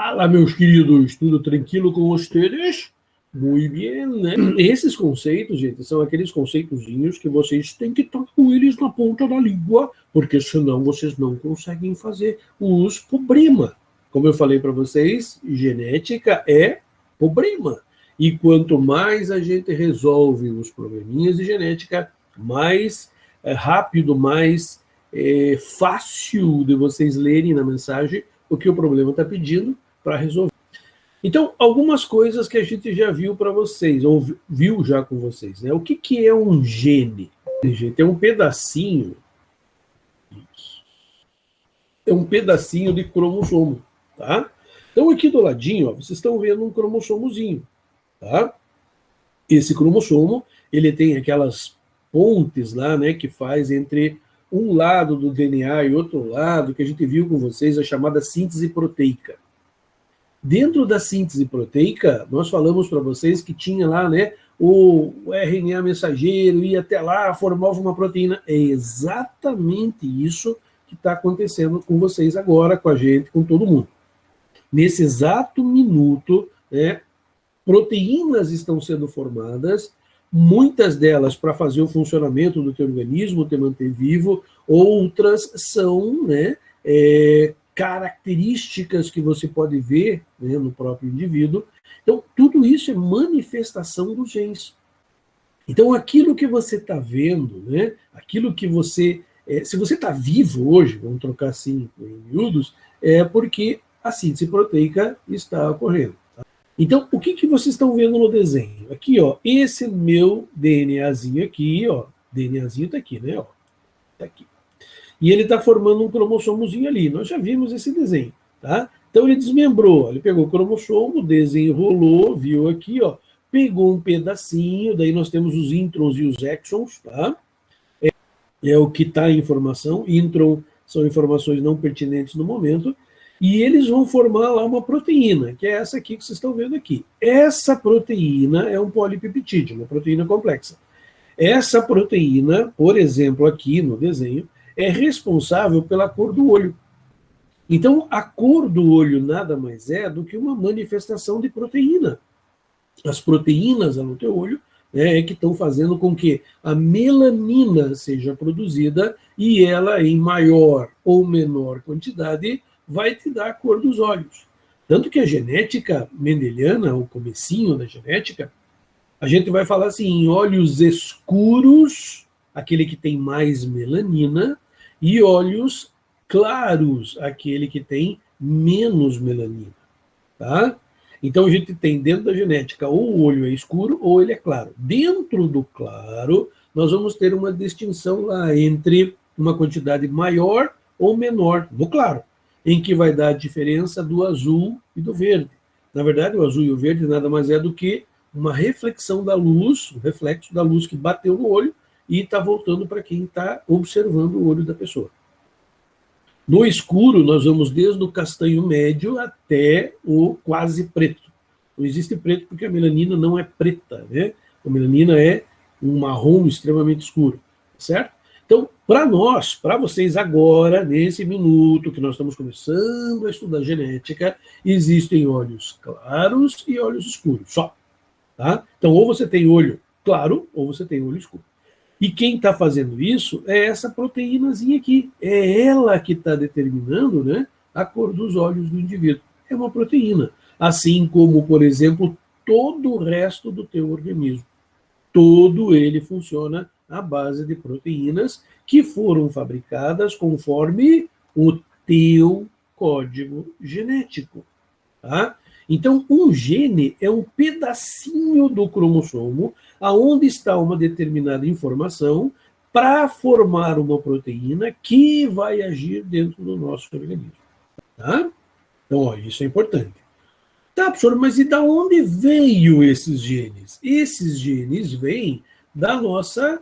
Fala, meus queridos, tudo tranquilo com vocês? Muito bem, né? Esses conceitos, gente, são aqueles conceitozinhos que vocês têm que estar com eles na ponta da língua, porque senão vocês não conseguem fazer os problema. Como eu falei para vocês, genética é problema. E quanto mais a gente resolve os probleminhas de genética, mais rápido, mais fácil de vocês lerem na mensagem o que o problema está pedindo para resolver. Então, algumas coisas que a gente já viu para vocês, ou viu já com vocês, né? O que é um gene? Gente, é um pedacinho de cromossomo, tá? Então, aqui do ladinho, ó, vocês estão vendo um cromossomozinho, tá? Esse cromossomo, ele tem aquelas pontes lá, né, que faz entre um lado do DNA e outro lado, que a gente viu com vocês, a chamada síntese proteica. Dentro da síntese proteica, nós falamos para vocês que tinha lá, né, o RNA mensageiro, ia até lá, formava uma proteína. É exatamente isso que está acontecendo com vocês agora, com a gente, com todo mundo. Nesse exato minuto, né, proteínas estão sendo formadas, muitas delas para fazer o funcionamento do teu organismo, te manter vivo, outras são, né, características que você pode ver, né, no próprio indivíduo. Então, tudo isso é manifestação dos genes. Então, aquilo que você está vendo, né, aquilo que você... se você está vivo hoje, vamos trocar assim em miúdos, é porque a síntese proteica está ocorrendo. Tá? Então, o que vocês estão vendo no desenho? Aqui, ó, esse meu DNAzinho aqui, ó, DNAzinho está aqui, né? Está aqui. E ele está formando um cromossomozinho ali. Nós já vimos esse desenho, tá? Então ele desmembrou, ele pegou o cromossomo, desenrolou, viu aqui, ó, pegou um pedacinho, daí nós temos os introns e os exons, tá? É o que está em informação. Intron são informações não pertinentes no momento, e eles vão formar lá uma proteína, que é essa aqui que vocês estão vendo aqui. Essa proteína é um polipeptídeo, uma proteína complexa. Essa proteína, por exemplo, aqui no desenho, é responsável pela cor do olho. Então, a cor do olho nada mais é do que uma manifestação de proteína. As proteínas no teu olho, né, que estão fazendo com que a melanina seja produzida e ela, em maior ou menor quantidade, vai te dar a cor dos olhos. Tanto que a genética mendeliana, o comecinho da genética, a gente vai falar assim, em olhos escuros, aquele que tem mais melanina, e olhos claros, aquele que tem menos melanina, tá? Então a gente tem dentro da genética ou o olho é escuro ou ele é claro. Dentro do claro, nós vamos ter uma distinção lá entre uma quantidade maior ou menor no claro, em que vai dar a diferença do azul e do verde. Na verdade, o azul e o verde nada mais é do que uma reflexão da luz, um reflexo da luz que bateu no olho e está voltando para quem está observando o olho da pessoa. No escuro, nós vamos desde o castanho médio até o quase preto. Não existe preto porque a melanina não é preta, né? A melanina é um marrom extremamente escuro, certo? Então, para nós, para vocês agora, nesse minuto que nós estamos começando a estudar genética, existem olhos claros e olhos escuros, só. Tá? Então, ou você tem olho claro, ou você tem olho escuro. E quem está fazendo isso é essa proteínazinha aqui. É ela que está determinando, né, a cor dos olhos do indivíduo. É uma proteína. Assim como, por exemplo, todo o resto do teu organismo. Todo ele funciona à base de proteínas que foram fabricadas conforme o teu código genético. Tá? Então, um gene é um pedacinho do cromossomo aonde está uma determinada informação para formar uma proteína que vai agir dentro do nosso organismo. Tá? Então, ó, isso é importante. Tá, professor, mas e da onde veio esses genes? Esses genes vêm da nossa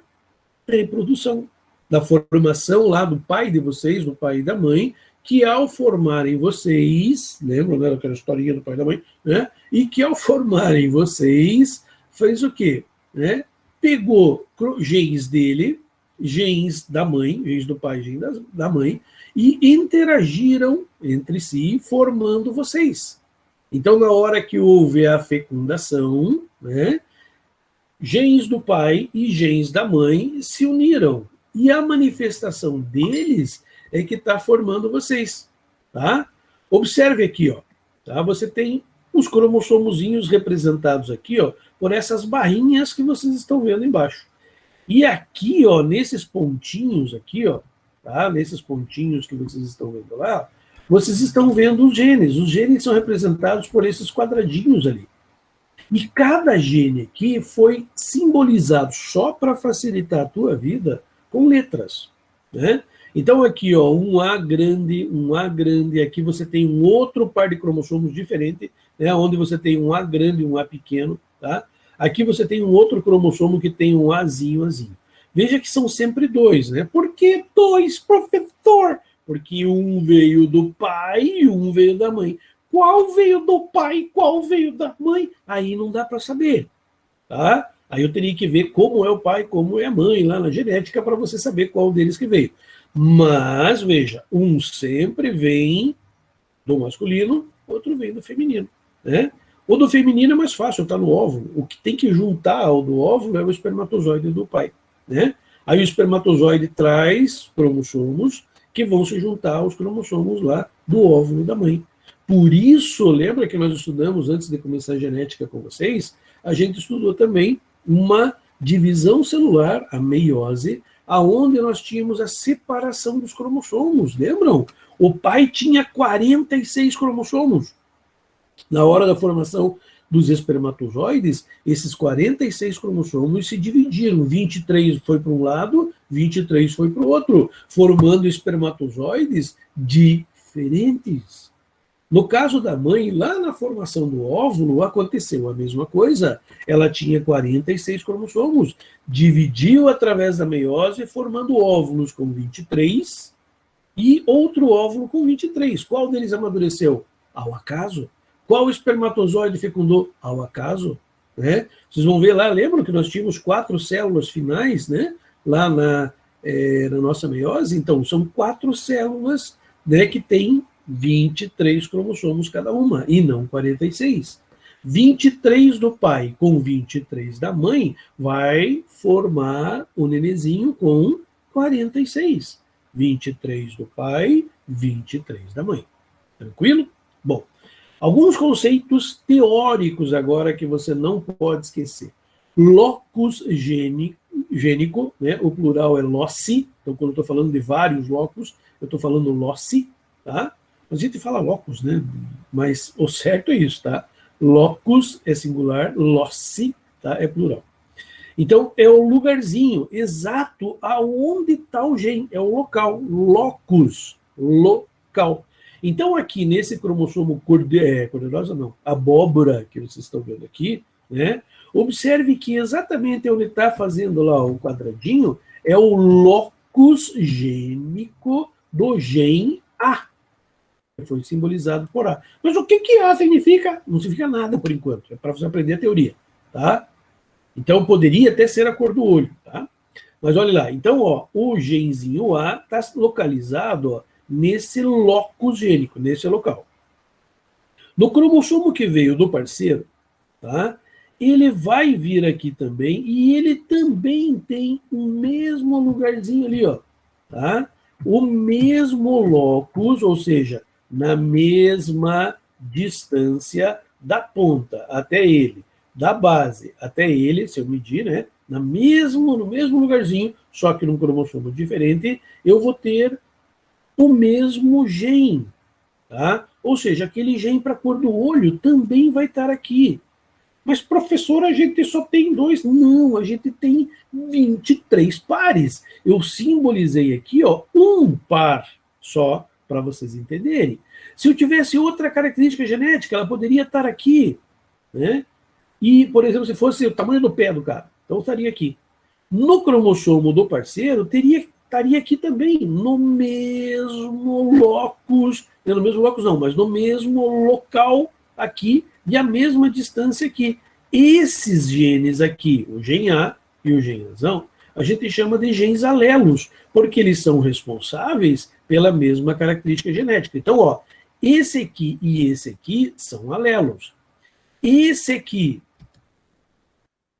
reprodução, da formação lá do pai de vocês, do pai e da mãe, que ao formarem vocês, lembram, né, daquela historinha do pai e da mãe, né, e que ao formarem vocês, fez o quê? Né? Pegou genes dele, genes da mãe, genes do pai, genes da mãe, e interagiram entre si, formando vocês. Então, na hora que houve a fecundação, né, genes do pai e genes da mãe se uniram. E a manifestação deles é que está formando vocês. Tá? Observe aqui, ó, tá? Você tem os cromossomozinhos representados aqui, ó, por essas barrinhas que vocês estão vendo embaixo. E aqui, ó, nesses pontinhos aqui, ó, tá? Nesses pontinhos que vocês estão vendo lá, vocês estão vendo os genes. Os genes são representados por esses quadradinhos ali. E cada gene aqui foi simbolizado só para facilitar a tua vida com letras, né? Então aqui, ó, um A grande, aqui você tem um outro par de cromossomos diferente, né, onde você tem um A grande e um A pequeno, tá? Aqui você tem um outro cromossomo que tem um Azinho. Veja que são sempre dois, né? Por que dois, professor? Porque um veio do pai e um veio da mãe. Qual veio do pai, qual veio da mãe? Aí não dá para saber, tá? Aí eu teria que ver como é o pai, como é a mãe lá na genética para você saber qual deles que veio. Mas, veja, um sempre vem do masculino, outro vem do feminino, né? O do feminino é mais fácil, está no óvulo. O que tem que juntar ao do óvulo é o espermatozoide do pai, né? Aí o espermatozoide traz cromossomos que vão se juntar aos cromossomos lá do óvulo da mãe. Por isso, lembra que nós estudamos, antes de começar a genética com vocês, a gente estudou também uma divisão celular, a meiose, aonde nós tínhamos a separação dos cromossomos, lembram? O pai tinha 46 cromossomos. Na hora da formação dos espermatozoides, esses 46 cromossomos se dividiram, 23 foi para um lado, 23 foi para o outro, formando espermatozoides diferentes. No caso da mãe, lá na formação do óvulo, aconteceu a mesma coisa. Ela tinha 46 cromossomos, dividiu através da meiose, formando óvulos com 23 e outro óvulo com 23. Qual deles amadureceu? Ao acaso. Qual espermatozoide fecundou? Ao acaso. Né? Vocês vão ver lá, lembram que nós tínhamos 4 células finais, né? Lá na nossa meiose? Então, são 4 células, né, que têm 23 cromossomos cada uma, e não 46. 23 do pai com 23 da mãe vai formar o nenenzinho com 46. 23 do pai, 23 da mãe. Tranquilo? Bom, alguns conceitos teóricos agora que você não pode esquecer. Locus gênico, né? O plural é loci, então quando eu estou falando de vários locus, eu estou falando loci, tá? A gente fala locus, né? Mas o certo é isso, tá? Locus é singular, loci, tá? É plural. Então, é o lugarzinho exato aonde está o gene, é o local, locus, local. Então, aqui nesse cromossomo cor-de-rosa, não, abóbora, que vocês estão vendo aqui, né? Observe que exatamente onde está fazendo lá o quadradinho é o locus gênico do gene A. Foi simbolizado por A. Mas o que A significa? Não significa nada por enquanto. É para você aprender a teoria, tá? Então poderia até ser a cor do olho, tá? Mas olha lá. Então, ó, o genzinho A está localizado, ó, nesse locus gênico, nesse local. No cromossomo que veio do parceiro, tá? Ele vai vir aqui também e ele também tem o mesmo lugarzinho ali, ó, tá? O mesmo locus, ou seja, na mesma distância da ponta até ele, da base até ele, se eu medir, né, no mesmo lugarzinho, só que num cromossomo diferente, eu vou ter o mesmo gene, tá? Ou seja, aquele gene para a cor do olho também vai estar aqui. Mas, professor, a gente só tem 2. Não, a gente tem 23 pares. Eu simbolizei aqui, ó, um par só, para vocês entenderem. Se eu tivesse outra característica genética, ela poderia estar aqui, né? E, por exemplo, se fosse o tamanho do pé do cara, então estaria aqui. No cromossomo do parceiro, estaria aqui também, no mesmo locus, não no mesmo locus não, mas no mesmo local aqui, e a mesma distância aqui. Esses genes aqui, o gene A e o gene azão, a gente chama de genes alelos, porque eles são responsáveis pela mesma característica genética. Então, ó, esse aqui e esse aqui são alelos. Esse aqui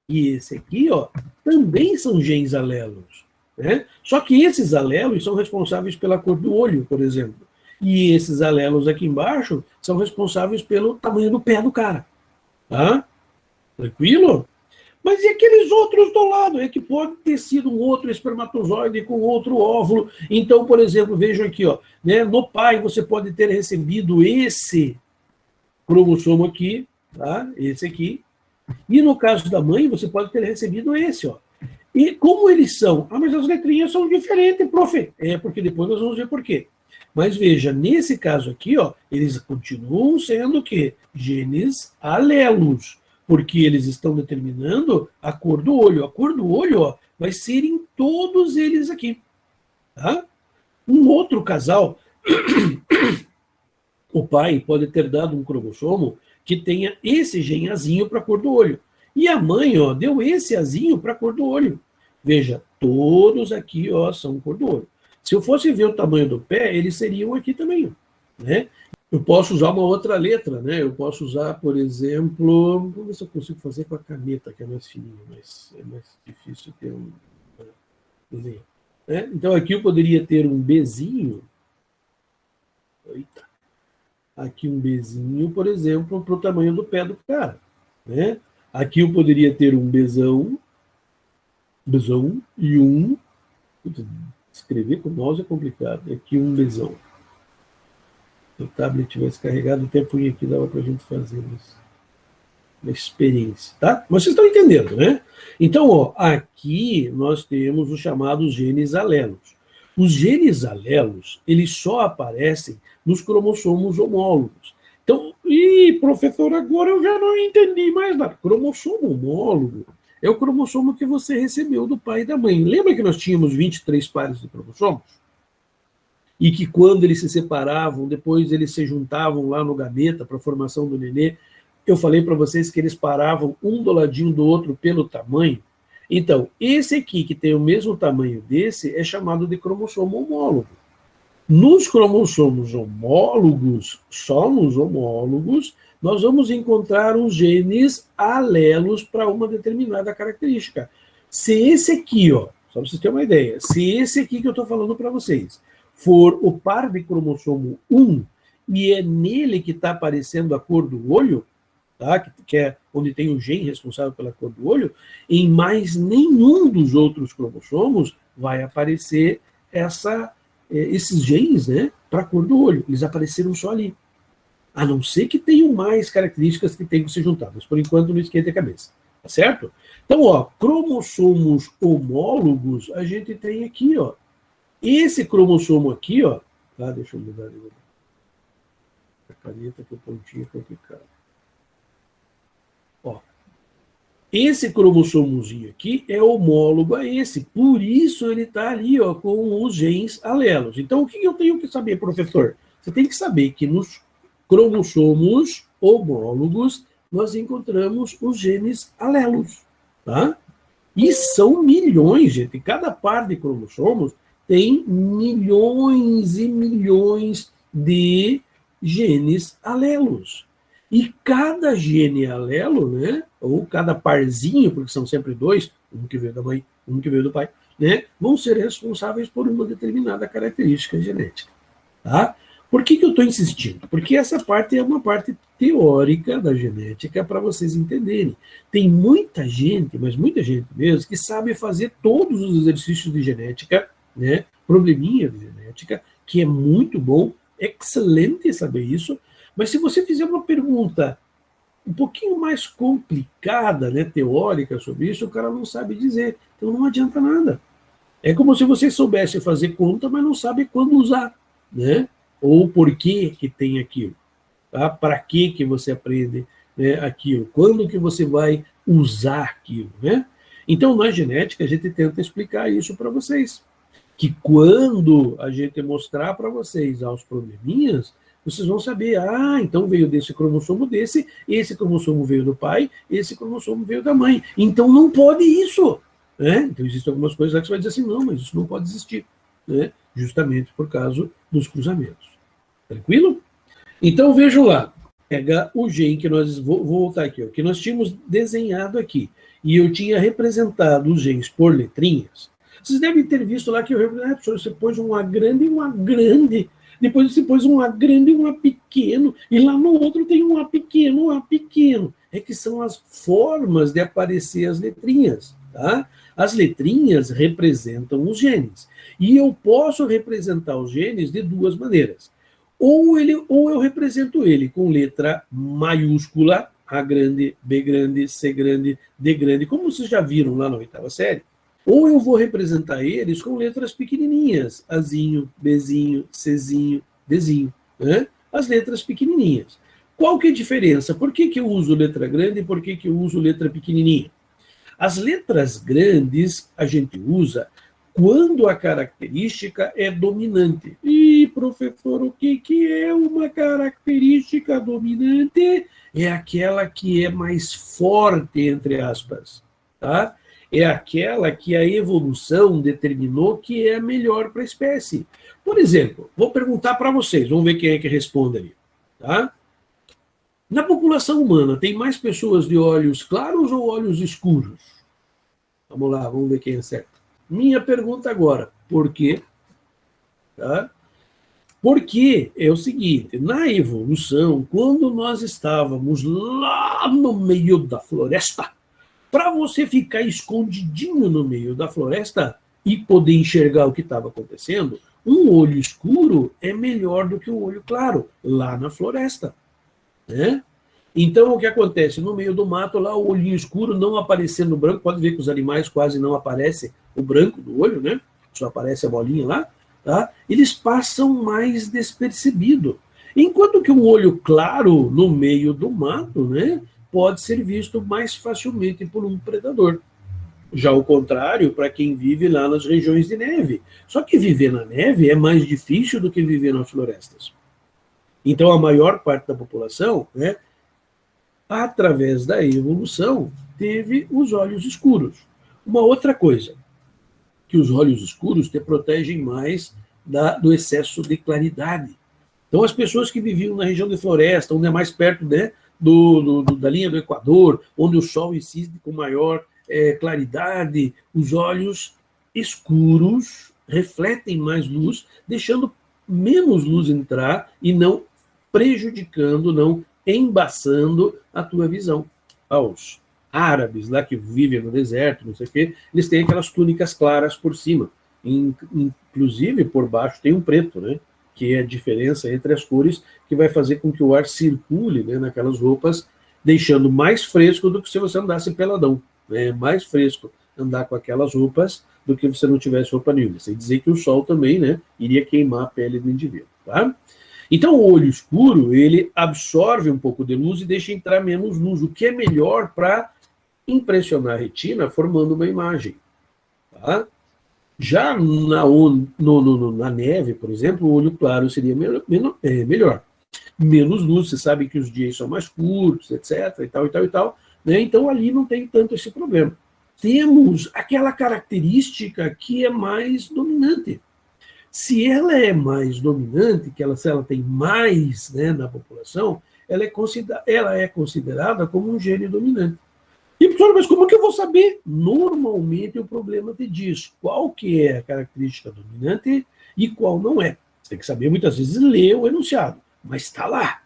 e esse aqui, ó, também são genes alelos, né? Só que esses alelos são responsáveis pela cor do olho, por exemplo. E esses alelos aqui embaixo são responsáveis pelo tamanho do pé do cara. Tá? Tranquilo? Mas e aqueles outros do lado? É que pode ter sido um outro espermatozoide com outro óvulo. Então, por exemplo, vejam aqui, ó, né? No pai você pode ter recebido esse cromossomo aqui, tá? Esse aqui. E no caso da mãe, você pode ter recebido esse, ó. E como eles são? Ah, mas as letrinhas são diferentes, prof. É, porque depois nós vamos ver por quê. Mas veja, nesse caso aqui, ó, eles continuam sendo o quê? Genes alelos, porque eles estão determinando a cor do olho. A cor do olho, ó, vai ser em todos eles aqui. Tá? Um outro casal, o pai pode ter dado um cromossomo que tenha esse gene azinho para a cor do olho. E a mãe, ó, deu esse azinho para a cor do olho. Veja, todos aqui, ó, são cor do olho. Se eu fosse ver o tamanho do pé, eles seriam aqui também, né? Eu posso usar uma outra letra, né? Eu posso usar, por exemplo, vamos ver se eu consigo fazer com a caneta, que é mais fininha, mas é mais difícil ter um desenho. Né? Então aqui eu poderia ter um Bzinho. Eita. Aqui um Bzinho, por exemplo, para o tamanho do pé do cara. Né? Aqui eu poderia ter um Bzão e um... Escrever com mouse é complicado. Aqui um Bzão. Se o tablet tivesse carregado, até punha aqui, dava para a gente fazer uma experiência. Tá? Mas vocês estão entendendo, né? Então, ó, aqui nós temos os chamados genes alelos. Os genes alelos, eles só aparecem nos cromossomos homólogos. Então, professor, agora eu já não entendi mais nada. Cromossomo homólogo é o cromossomo que você recebeu do pai e da mãe. Lembra que nós tínhamos 23 pares de cromossomos? E que quando eles se separavam, depois eles se juntavam lá no gameta para a formação do nenê, eu falei para vocês que eles paravam um do ladinho do outro pelo tamanho. Então, esse aqui, que tem o mesmo tamanho desse, é chamado de cromossomo homólogo. Nos cromossomos homólogos, só nos homólogos, nós vamos encontrar os genes alelos para uma determinada característica. Se esse aqui, ó, só para vocês terem uma ideia, se esse aqui que eu estou falando para vocês for o par de cromossomo 1, e é nele que está aparecendo a cor do olho, tá? Que é onde tem o gene responsável pela cor do olho, em mais nenhum dos outros cromossomos vai aparecer esses genes, né, para a cor do olho. Eles apareceram só ali. A não ser que tenham mais características que tenham que ser juntadas. Por enquanto, não esquenta a cabeça. Tá certo? Então, ó, cromossomos homólogos, a gente tem aqui, ó. Esse cromossomo aqui, ó, tá? Deixa eu mudar de novo. A caneta que o pontinho é complicado. Ó, esse cromossomozinho aqui é homólogo a esse, por isso ele está ali, ó, com os genes alelos. Então, o que eu tenho que saber, professor? Você tem que saber que nos cromossomos homólogos nós encontramos os genes alelos, tá? E são milhões, gente. Cada par de cromossomos tem milhões e milhões de genes alelos. E cada gene alelo, né, ou cada parzinho, porque são sempre dois, um que veio da mãe, um que veio do pai, né, vão ser responsáveis por uma determinada característica genética. Tá? Por que eu estou insistindo? Porque essa parte é uma parte teórica da genética para vocês entenderem. Tem muita gente, mas muita gente mesmo, que sabe fazer todos os exercícios de genética, né, probleminha de genética, que é muito bom, excelente saber isso, mas se você fizer uma pergunta um pouquinho mais complicada, né, teórica sobre isso, o cara não sabe dizer, então não adianta nada. É como se você soubesse fazer conta, mas não sabe quando usar, né? Ou por que tem aquilo, tá? Para que você aprende, né, aquilo, quando que você vai usar aquilo, né? Então, na genética, a gente tenta explicar isso para vocês, que quando a gente mostrar para vocês os probleminhas, vocês vão saber, então veio desse cromossomo desse, esse cromossomo veio do pai, esse cromossomo veio da mãe, então não pode isso, né? Então existem algumas coisas lá que você vai dizer assim, não, mas isso não pode existir, né? Justamente por causa dos cruzamentos. Tranquilo? Então, vejam lá, pega o gen que nós, vou voltar aqui, ó, que nós tínhamos desenhado aqui, e eu tinha representado os genes por letrinhas. Vocês devem ter visto lá que eu professor, você pôs um A grande e um A grande, depois você pôs um A grande e um A pequeno, e lá no outro tem um A pequeno, um A pequeno. É que são as formas de aparecer as letrinhas, tá? As letrinhas representam os genes. E eu posso representar os genes de duas maneiras. Ou eu represento ele com letra maiúscula, A grande, B grande, C grande, D grande, como vocês já viram lá na 8ª série. Ou eu vou representar eles com letras pequenininhas, Azinho, Bzinho, Czinho, Dzinho, né? As letras pequenininhas. Qual que é a diferença? Por que eu uso letra grande e por que eu uso letra pequenininha? As letras grandes a gente usa quando a característica é dominante. E, professor, o que é uma característica dominante? É aquela que é mais forte, entre aspas, tá? É aquela que a evolução determinou que é melhor para a espécie. Por exemplo, vou perguntar para vocês, vamos ver quem é que responde ali, tá? Na população humana, tem mais pessoas de olhos claros ou olhos escuros? Vamos lá, vamos ver quem acerta. Minha pergunta agora, por quê? Tá? Porque é o seguinte, na evolução, quando nós estávamos lá no meio da floresta, para você ficar escondidinho no meio da floresta e poder enxergar o que estava acontecendo, um olho escuro é melhor do que um olho claro, lá na floresta. Né? Então, o que acontece? No meio do mato, lá o olhinho escuro não aparecendo branco, pode ver que os animais quase não aparecem o branco do olho, né? Só aparece a bolinha lá, tá? Eles passam mais despercebido. Enquanto que um olho claro no meio do mato, né, pode ser visto mais facilmente por um predador. Já o contrário, para quem vive lá nas regiões de neve. Só que viver na neve é mais difícil do que viver nas florestas. Então, a maior parte da população, né, através da evolução, teve os olhos escuros. Uma outra coisa, que os olhos escuros te protegem mais do excesso de claridade. Então, as pessoas que viviam na região de floresta, onde é mais perto, né, da linha do Equador, onde o sol incide com maior claridade, os olhos escuros refletem mais luz, deixando menos luz entrar e não prejudicando, não embaçando a tua visão. Aos árabes lá que vivem no deserto, não sei o quê, eles têm aquelas túnicas claras por cima. Inclusive, por baixo tem um preto, né? Que é a diferença entre as cores, que vai fazer com que o ar circule, né, naquelas roupas, deixando mais fresco do que se você andasse peladão. É mais fresco andar com aquelas roupas do que se você não tivesse roupa nenhuma. Sem dizer que o sol também, né, iria queimar a pele do indivíduo. Tá? Então, o olho escuro, ele absorve um pouco de luz e deixa entrar menos luz, o que é melhor para impressionar a retina, formando uma imagem. Tá? Já na neve, por exemplo, o olho claro seria melhor. Menos luz, você sabe que os dias são mais curtos, etc. e tal, e tal, e tal. Né? Então, ali não tem tanto esse problema. Temos aquela característica que é mais dominante. Se ela é mais dominante, se ela tem mais, né, na população, ela é considerada como um gene dominante. E, professor, mas como que eu vou saber? Normalmente o problema te diz qual que é a característica dominante e qual não é. Você tem que saber, muitas vezes, ler o enunciado, mas está lá.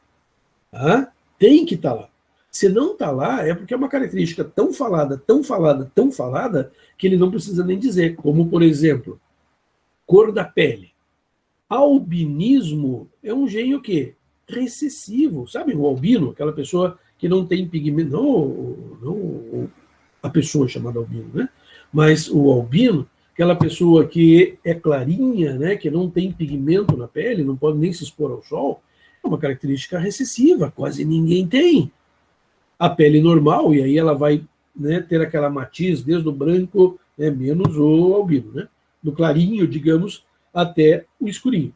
Tá? Tem que estar lá. Se não está lá, é porque é uma característica tão falada, tão falada, tão falada, que ele não precisa nem dizer. Como, por exemplo, cor da pele. Albinismo é um gene o quê? Recessivo. Sabe o albino? Aquela pessoa que não tem pigmento, não a pessoa chamada albino, né? Mas o albino, aquela pessoa que é clarinha, né? Que não tem pigmento na pele, não pode nem se expor ao sol, é uma característica recessiva, quase ninguém tem. A pele normal, e aí ela vai, né, ter aquela matiz desde o branco, né, menos o albino, né? Do clarinho, digamos, até o escurinho.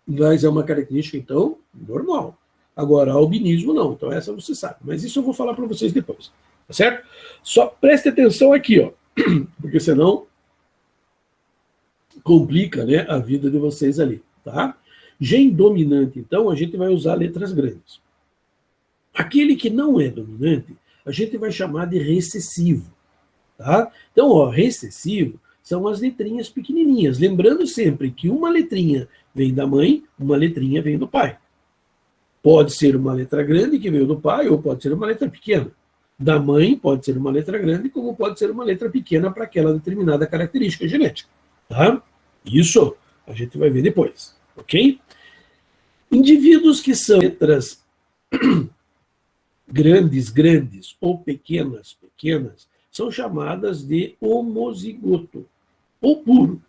Mas é uma característica, então, normal. Agora, albinismo não, então essa você sabe. Mas isso eu vou falar para vocês depois, tá certo? Só preste atenção aqui, ó, porque senão complica, né, a vida de vocês ali, tá? Gene dominante, então, a gente vai usar letras grandes. Aquele que não é dominante, a gente vai chamar de recessivo. Tá? Então, ó, recessivo são as letrinhas pequenininhas. Lembrando sempre que uma letrinha vem da mãe, uma letrinha vem do pai. Pode ser uma letra grande que veio do pai, ou pode ser uma letra pequena. Da mãe pode ser uma letra grande, como pode ser uma letra pequena para aquela determinada característica genética. Tá? Isso a gente vai ver depois, ok? Indivíduos que são letras grandes, ou pequenas, são chamadas de homozigoto, ou puro.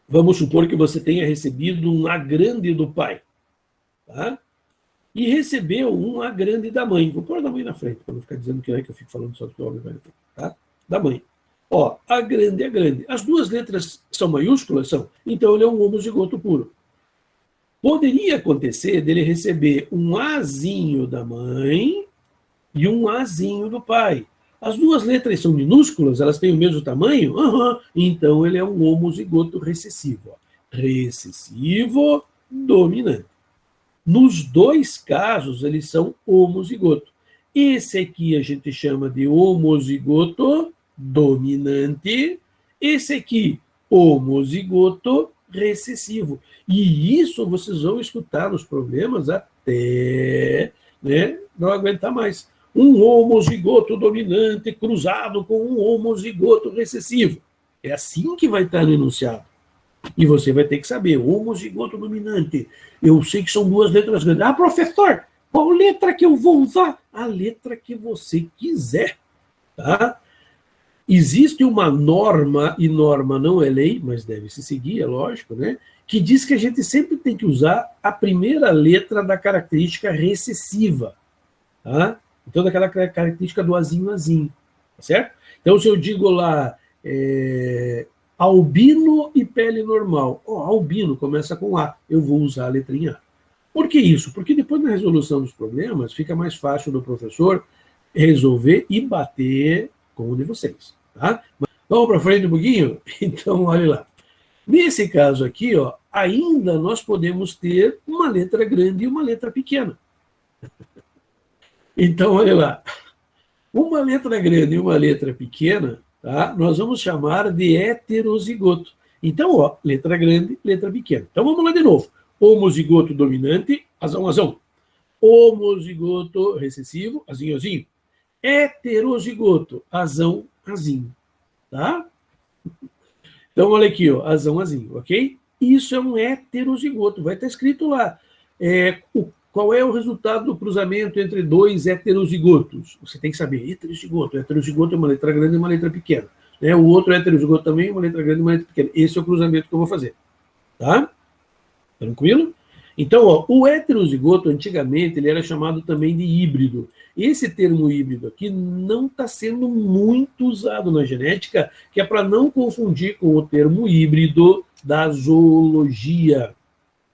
Vamos supor que você tenha recebido um A grande do pai, tá? E recebeu um A grande da mãe. Vou pôr da mãe na frente, para não ficar dizendo que é que eu fico falando só do que o homem vai ter, tá? Da mãe. Ó, A grande é grande. As duas letras são maiúsculas? São. Então ele é um homozigoto puro. Poderia acontecer dele receber um Azinho da mãe e um Azinho do pai. As duas letras são minúsculas, elas têm o mesmo tamanho? Então ele é um homozigoto recessivo. Recessivo dominante. Nos dois casos, eles são homozigoto. Esse aqui a gente chama de homozigoto dominante. Esse aqui, homozigoto recessivo. E isso vocês vão escutar nos problemas até, né, não aguentar mais. Um homozigoto dominante cruzado com um homozigoto recessivo. É assim que vai estar no enunciado. E você vai ter que saber, homozigoto dominante. Eu sei que são duas letras grandes. Ah, professor, qual letra que eu vou usar? A letra que você quiser. Tá? Existe uma norma, e norma não é lei, mas deve se seguir, é lógico, né? Que diz que a gente sempre tem que usar a primeira letra da característica recessiva. Tá? Então, daquela característica do azinho, tá certo? Então, se eu digo lá, albino e pele normal. Albino começa com A, eu vou usar a letrinha A. Por que isso? Porque depois da resolução dos problemas, fica mais fácil do professor resolver e bater com o de vocês. Tá? Vamos para frente um pouquinho? Então, olha lá. Nesse caso aqui, ó, ainda nós podemos ter uma letra grande e uma letra pequena. Então, olha lá. Uma letra grande e uma letra pequena, tá? Nós vamos chamar de heterozigoto. Então, ó, letra grande, letra pequena. Então, vamos lá de novo. Homozigoto dominante, azão. Homozigoto recessivo, azinho. Heterozigoto, azinho. Tá? Então, olha aqui, ó, azinho, ok? Isso é um heterozigoto. Vai estar escrito lá. Qual é o resultado do cruzamento entre dois heterozigotos? Você tem que saber, heterozigoto. Heterozigoto é uma letra grande e uma letra pequena. Né? O outro heterozigoto também, uma letra grande e uma letra pequena. Esse é o cruzamento que eu vou fazer. Tá? Tranquilo? Então, ó, o heterozigoto, antigamente, ele era chamado também de híbrido. Esse termo híbrido aqui não está sendo muito usado na genética, que é para não confundir com o termo híbrido da zoologia.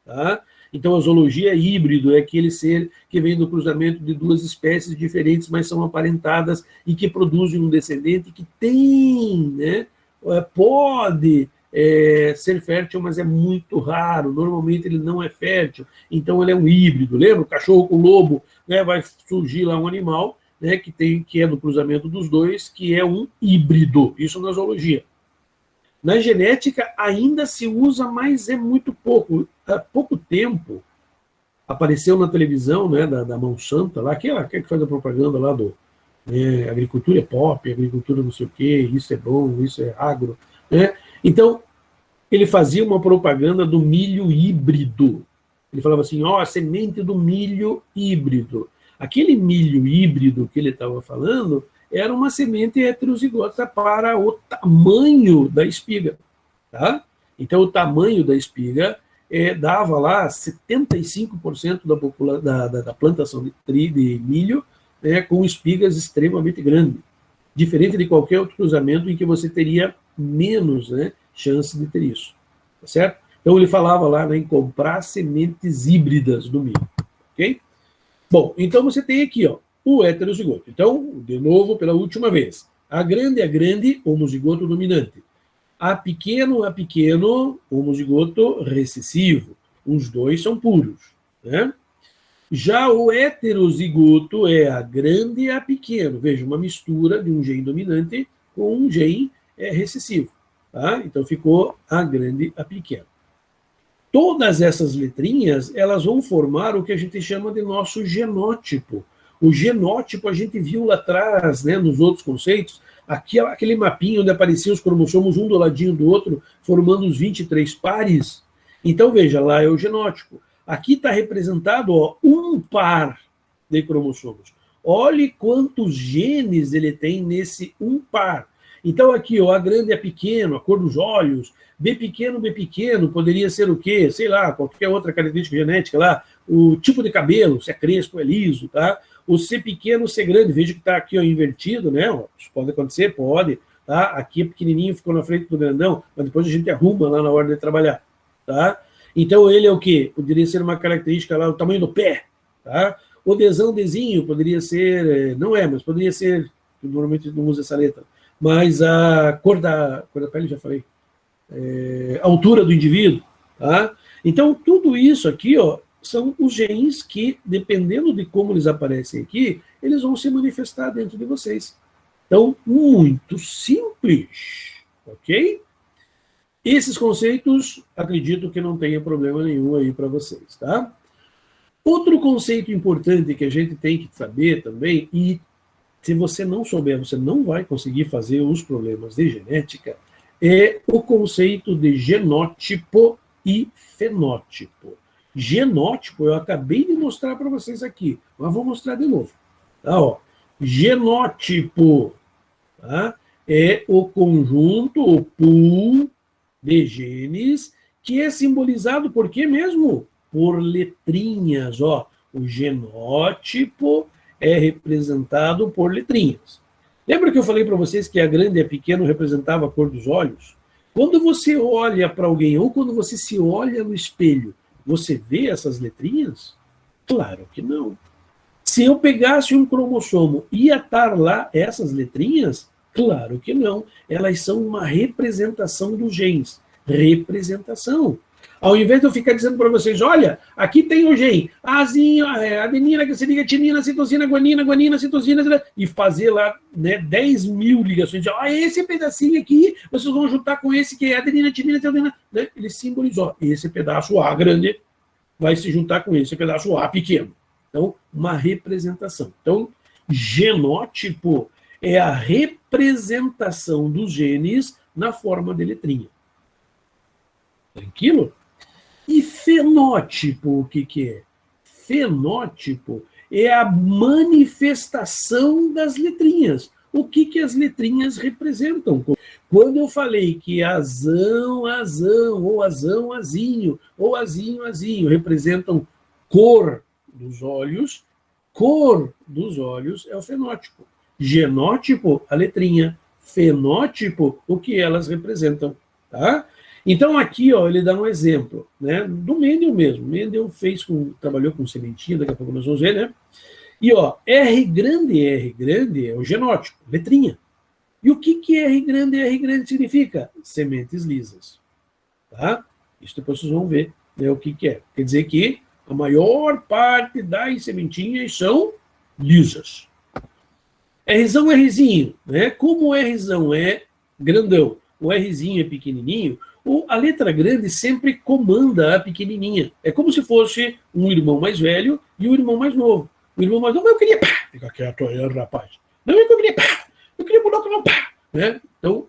Tá? Então, a zoologia é híbrido, é aquele ser que vem do cruzamento de duas espécies diferentes, mas são aparentadas e que produzem um descendente que tem, né, pode ser fértil, mas é muito raro. Normalmente ele não é fértil, então ele é um híbrido. Lembra? O cachorro com o lobo, né, vai surgir lá um animal, né, que é do cruzamento dos dois, que é um híbrido. Isso na zoologia. Na genética ainda se usa, mas é muito pouco. Há pouco tempo apareceu na televisão, né, da Monsanto, lá, aquela que faz a propaganda lá do agricultura é pop, agricultura não sei o quê, isso é bom, isso é agro. Né? Então, ele fazia uma propaganda do milho híbrido. Ele falava assim, a semente do milho híbrido. Aquele milho híbrido que ele estava falando era uma semente heterozigota para o tamanho da espiga. Tá? Então, o tamanho da espiga dava lá 75% da plantação de milho com espigas extremamente grandes, diferente de qualquer outro cruzamento em que você teria menos, né, chance de ter isso. Tá certo? Então, ele falava lá, né, em comprar sementes híbridas do milho. Ok? Bom, então você tem aqui, ó, o heterozigoto. Então, de novo, pela última vez. A grande, homozigoto dominante. A pequeno, homozigoto recessivo. Os dois são puros, né? Já o heterozigoto é a grande e a pequeno. Veja, uma mistura de um gene dominante com um gene recessivo. Tá? Então ficou a grande e a pequeno. Todas essas letrinhas, elas vão formar o que a gente chama de nosso genótipo. O genótipo a gente viu lá atrás, né, nos outros conceitos, aqui, aquele mapinha onde apareciam os cromossomos um do ladinho do outro, formando os 23 pares. Então, veja, lá é o genótipo. Aqui está representado, ó, um par de cromossomos. Olhe quantos genes ele tem nesse um par. Então, aqui, ó, a grande é pequeno, a cor dos olhos, B pequeno, poderia ser o quê? Sei lá, qualquer outra característica genética lá, o tipo de cabelo, se é crespo, é liso, tá? O C pequeno, C grande, veja que está aqui, ó, invertido, né? Isso pode acontecer, pode, tá? Aqui é pequenininho, ficou na frente do grandão, mas depois a gente arruma lá na hora de trabalhar, tá? Então, ele é o quê? Poderia ser uma característica lá, o tamanho do pé, tá? O Dzinho poderia ser, não é, mas poderia ser, normalmente não usa essa letra, mas a cor da pele, já falei, a altura do indivíduo, tá? Então, tudo isso aqui, ó, são os genes que, dependendo de como eles aparecem aqui, eles vão se manifestar dentro de vocês. Então, muito simples, ok? Esses conceitos, acredito que não tenha problema nenhum aí para vocês, tá? Outro conceito importante que a gente tem que saber também, e se você não souber, você não vai conseguir fazer os problemas de genética, é o conceito de genótipo e fenótipo. Genótipo eu acabei de mostrar para vocês aqui, mas vou mostrar de novo. Tá, ó. Genótipo, tá, é o conjunto, o pool de genes, que é simbolizado por quê mesmo? Por letrinhas. Ó. O genótipo é representado por letrinhas. Lembra que eu falei para vocês que a grande e a pequeno representava a cor dos olhos? Quando você olha para alguém, ou quando você se olha no espelho, você vê essas letrinhas? Claro que não. Se eu pegasse um cromossomo, ia estar lá essas letrinhas? Claro que não. Elas são uma representação dos genes. Representação. Ao invés de eu ficar dizendo para vocês, olha, aqui tem o gene, azinho, adenina, glicerina, timina, citosina, guanina, citosina, e fazer lá, né, 10 mil ligações. Esse pedacinho aqui, vocês vão juntar com esse que é adenina, timina, citosina. Né? Ele simbolizou, esse pedaço A grande vai se juntar com esse pedaço A pequeno. Então, uma representação. Então, genótipo é a representação dos genes na forma de letrinha. Tranquilo? E fenótipo, o que é? Fenótipo é a manifestação das letrinhas. O que as letrinhas representam? Quando eu falei que azão, ou azão, azinho, ou azinho, azinho, representam cor dos olhos é o fenótipo. Genótipo, a letrinha. Fenótipo, o que elas representam. Tá? Então, aqui, ó, ele dá um exemplo, né, do Mendel mesmo. Mendel trabalhou com sementinha, daqui a pouco nós vamos ver, né? E, ó, R grande é o genótipo, letrinha. E o que R grande significa? Sementes lisas. Tá? Isso depois vocês vão ver, né, o que é. Quer dizer que a maior parte das sementinhas são lisas. Rzinho, né? Como o Rzão é grandão, o Rzinho é pequenininho, a letra grande sempre comanda a pequenininha. É como se fosse um irmão mais velho e um irmão mais novo. O irmão mais novo, eu queria pá, fica quieto aí, rapaz. Não, eu queria pá, eu queria mudar não pá. Né? Então,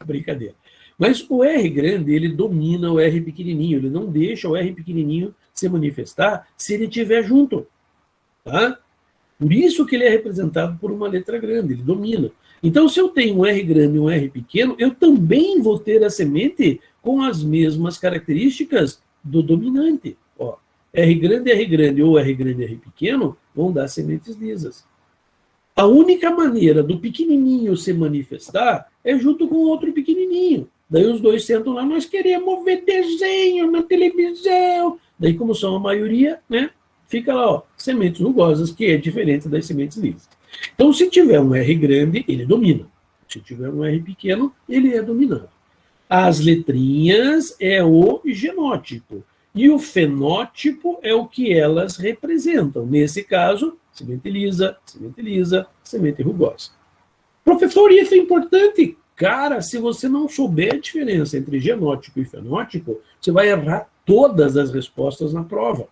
brincadeira. Mas o R grande, ele domina o R pequenininho, ele não deixa o R pequenininho se manifestar se ele estiver junto. Tá? Por isso que ele é representado por uma letra grande, ele domina. Então, se eu tenho um R grande e um R pequeno, eu também vou ter a semente com as mesmas características do dominante. Ó, R grande ou R grande e R pequeno vão dar sementes lisas. A única maneira do pequenininho se manifestar é junto com o outro pequenininho. Daí os dois sentam lá, nós queremos ver desenho na televisão. Daí, como são a maioria, né, fica lá, ó, sementes rugosas, que é diferente das sementes lisas. Então, se tiver um R grande, ele domina. Se tiver um R pequeno, ele é dominado. As letrinhas é o genótipo. E o fenótipo é o que elas representam. Nesse caso, semente lisa, semente rugosa. Professor, isso é importante? Cara, se você não souber a diferença entre genótipo e fenótipo, você vai errar todas as respostas na prova.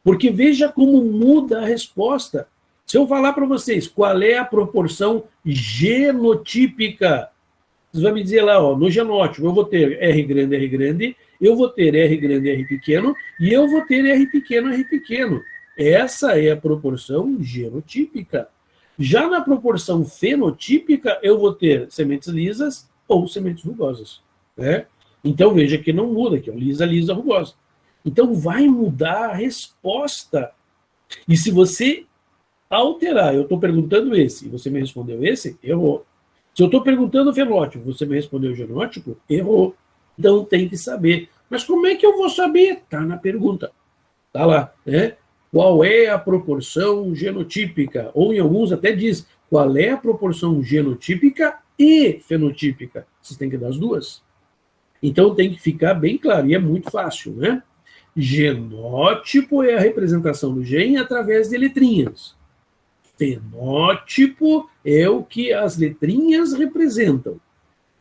Porque veja como muda a resposta. Se eu falar para vocês qual é a proporção genotípica, vocês vão me dizer lá, ó, no genótipo, eu vou ter R grande, eu vou ter R grande, R pequeno, e eu vou ter R pequeno, R pequeno. Essa é a proporção genotípica. Já na proporção fenotípica, eu vou ter sementes lisas ou sementes rugosas. Né? Então, veja que não muda aqui, ó, lisa, lisa, rugosa. Então, vai mudar a resposta. E se você alterar, eu estou perguntando esse, e você me respondeu esse, errou. Se eu estou perguntando o fenótipo, você me respondeu o genótipo, errou. Então, tem que saber. Mas como é que eu vou saber? Está na pergunta. Está lá, né? Qual é a proporção genotípica? Ou em alguns até diz, qual é a proporção genotípica e fenotípica? Vocês têm que dar as duas. Então tem que ficar bem claro, e é muito fácil, né? Genótipo é a representação do gene através de letrinhas. Fenótipo é o que as letrinhas representam.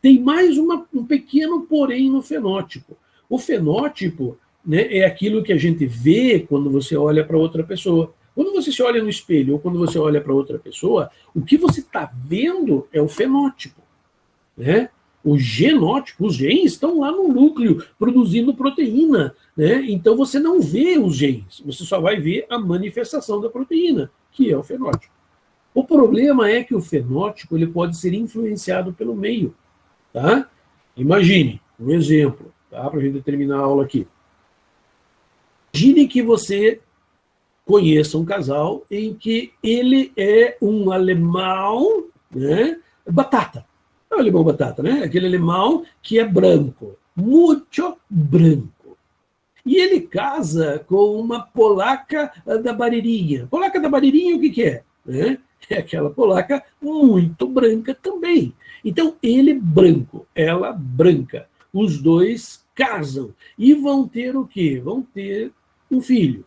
Tem mais um pequeno porém no fenótipo. O fenótipo, né, é aquilo que a gente vê quando você olha para outra pessoa. Quando você se olha no espelho ou quando você olha para outra pessoa, o que você está vendo é o fenótipo. Né? O genótipo, os genes estão lá no núcleo produzindo proteína. Né? Então você não vê os genes, você só vai ver a manifestação da proteína, que é o fenótipo. O problema é que o fenótipo ele pode ser influenciado pelo meio. Tá? Imagine um exemplo, tá? Para a gente terminar a aula aqui. Imagine que você conheça um casal em que ele é um alemão, né? Batata. É o alemão batata, né? Aquele alemão que é branco, muito branco. E ele casa com uma polaca da Barreirinha. Polaca da Barreirinha, o que é? Né? É aquela polaca muito branca também. Então, ele branco, ela branca. Os dois casam e vão ter o quê? Vão ter um filho.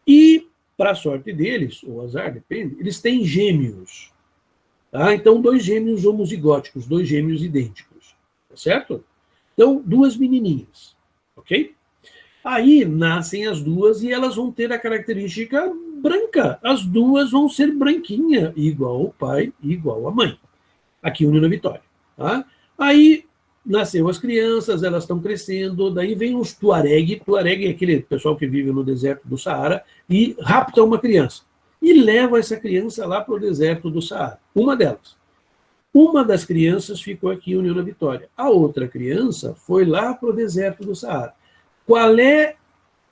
E, para a sorte deles, ou azar, depende, eles têm gêmeos. Tá? Então, 2 gêmeos homozigóticos, 2 gêmeos idênticos. Tá certo? Então, 2 menininhas. Ok? Aí nascem as duas e elas vão ter a característica branca. As duas vão ser branquinha, igual o pai e igual a mãe. Aqui, União da Vitória. Tá? Aí nasceu as crianças, elas estão crescendo, daí vem os Tuareg. Tuareg é aquele pessoal que vive no deserto do Saara e rapta uma criança. E leva essa criança lá para o deserto do Saara. Uma delas. Uma das crianças ficou aqui em União da Vitória. A outra criança foi lá para o deserto do Saara. Qual é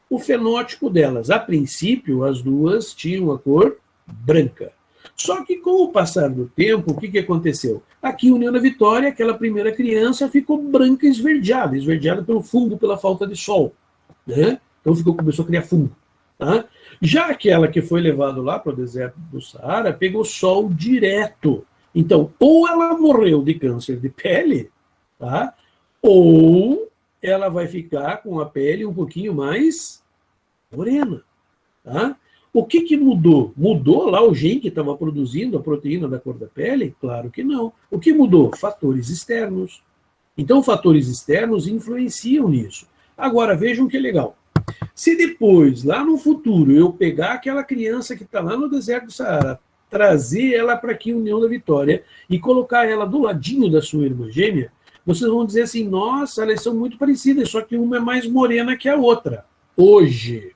o fenótipo delas? A princípio, as duas tinham a cor branca. Só que com o passar do tempo, o que aconteceu? Aqui em União da Vitória, aquela primeira criança ficou branca esverdeada pelo fungo, pela falta de sol. Né? Então começou a criar fungo. Tá? Já aquela que foi levada lá para o deserto do Saara, pegou sol direto. Então, ou ela morreu de câncer de pele, tá? Ou ela vai ficar com a pele um pouquinho mais morena. Tá? O que mudou? Mudou lá o gene que estava produzindo a proteína da cor da pele? Claro que não. O que mudou? Fatores externos. Então, fatores externos influenciam nisso. Agora, vejam que legal. Se depois, lá no futuro, eu pegar aquela criança que está lá no deserto do Saara, trazer ela para aqui, União da Vitória, e colocar ela do ladinho da sua irmã gêmea, vocês vão dizer assim, nossa, elas são muito parecidas, só que uma é mais morena que a outra. Hoje.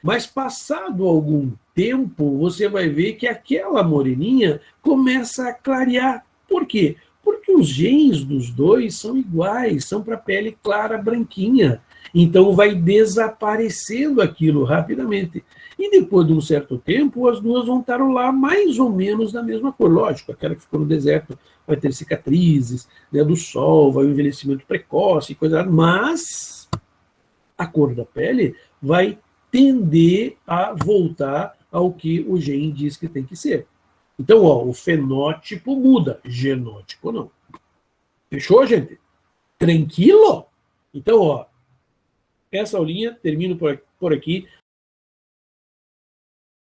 Mas passado algum tempo, você vai ver que aquela moreninha começa a clarear. Por quê? Porque os genes dos dois são iguais, são para pele clara, branquinha. Então vai desaparecendo aquilo rapidamente. E depois de um certo tempo, as duas vão estar lá mais ou menos da mesma cor. Lógico, aquela que ficou no deserto vai ter cicatrizes, né, do sol, vai um envelhecimento precoce, coisa, mas a cor da pele vai tender a voltar ao que o gene diz que tem que ser. Então, ó, o fenótipo muda, genótipo não. Fechou, gente? Tranquilo? Então, ó, essa aulinha, termino por aqui.